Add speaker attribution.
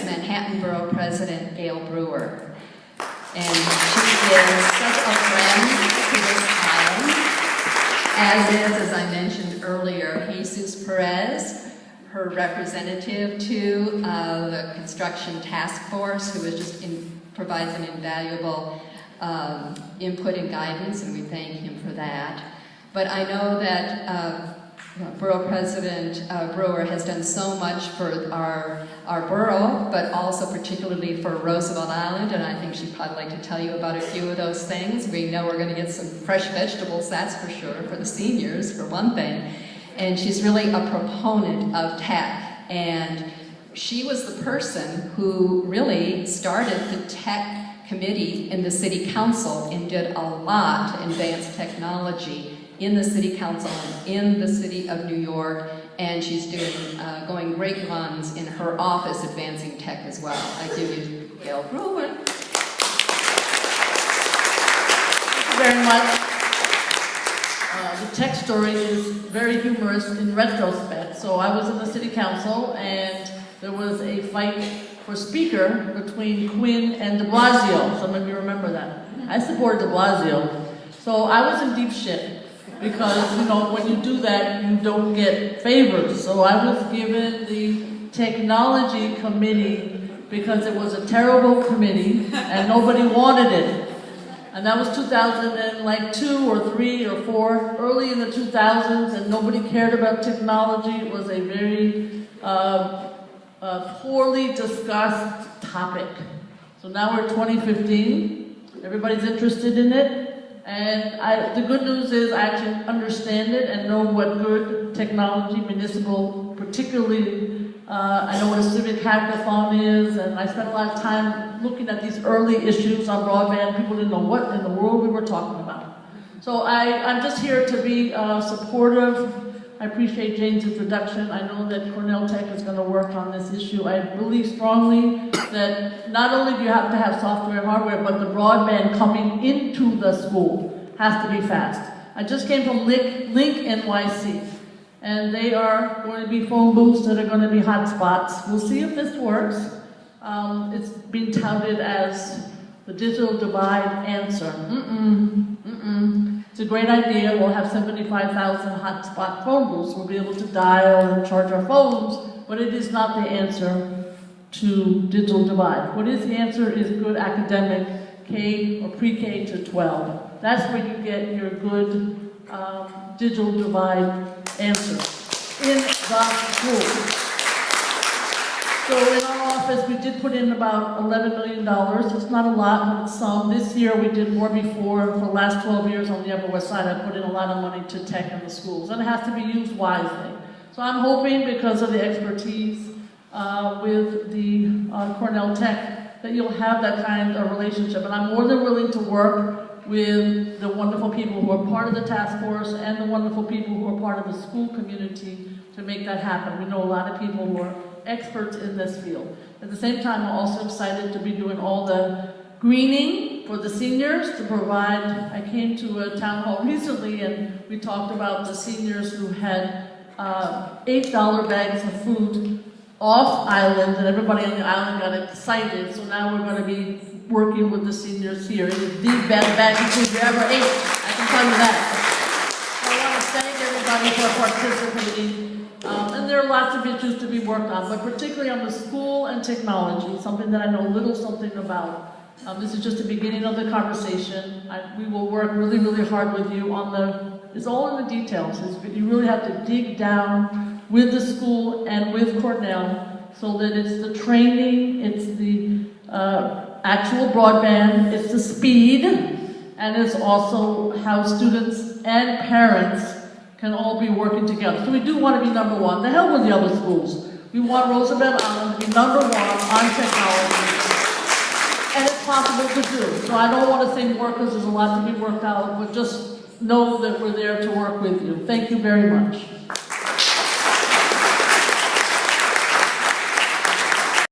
Speaker 1: Manhattan Borough President Gale Brewer. And she is such a friend to this island, as I mentioned earlier, Jesus Perez, her representative to the construction task force, who is just provides an invaluable input and guidance, and we thank him for that. But I know that Borough President Brewer has done so much for our borough, but also particularly for Roosevelt Island, and I think she'd probably like to tell you about a few of those things. We know we're going to get some fresh vegetables, that's for sure, for the seniors, for one thing. And she's really a proponent of tech, and she was the person who really started the tech committee in the city council and did a lot to advance technology in the city council and in the city of New York, and she's doing going great runs in her office advancing tech as well. I give you Gale Brewer.
Speaker 2: Thank you very much. The tech story is very humorous in retrospect. So I was in the city council, and there was a fight for speaker between Quinn and de Blasio. Some of you remember that. I supported de Blasio. So I was in deep shit. Because, you know, when you do that, you don't get favors. So I was given the technology committee because it was a terrible committee and nobody wanted it. And that was 2002 or 3 or 4, early in the 2000s, and nobody cared about technology. It was a very poorly discussed topic. So now we're 2015, everybody's interested in it. And the good news is I actually understand it and know what good technology, municipal, particularly, I know what a civic hackathon is, and I spent a lot of time looking at these early issues on broadband. People didn't know what in the world we were talking about. So I'm just here to be supportive. I appreciate Jane's introduction. I know that Cornell Tech is going to work on this issue. I believe strongly that not only do you have to have software and hardware, but the broadband coming into the school has to be fast. I just came from Link NYC, and they are going to be phone booths that are going to be hotspots. We'll see if this works. It's been touted as the digital divide answer. It's a great idea. We'll have 75,000 hotspot phone booths. We'll be able to dial and charge our phones, but it is not the answer to digital divide. What is the answer is good academic K or pre-K to 12. That's where you get your good digital divide answer in the school. So in our office, we did put in about $11 million. It's not a lot, but it's some. This year, we did more before. For the last 12 years on the Upper West Side, I put in a lot of money to tech in the schools, and it has to be used wisely. So I'm hoping, because of the expertise with the Cornell Tech, that you'll have that kind of relationship. And I'm more than willing to work with the wonderful people who are part of the task force and the wonderful people who are part of the school community to make that happen. We know a lot of people who are experts in this field. At the same time, I'm also excited to be doing all the greening for the seniors to provide. I came to a town hall recently, and we talked about the seniors who had $8 bags of food off island, and everybody on the island got excited. So now we're going to be working with the seniors here. It is the best bag of food you ever ate. I can tell you that. So I want to thank everybody for participating. And there are lots of issues to be worked on, but particularly on the school and technology, something that I know little something about. This is just the beginning of the conversation. We will work really, really hard with you on it's all in the details. You really have to dig down with the school and with Cornell so that it's the training, it's the actual broadband, it's the speed, and it's also how students and parents can all be working together. So we do want to be number one. The hell with the other schools. We want Roosevelt Island to be number one on technology. And it's possible to do. So I don't want to say more because there's a lot to be worked out, but just know that we're there to work with you. Thank you very much.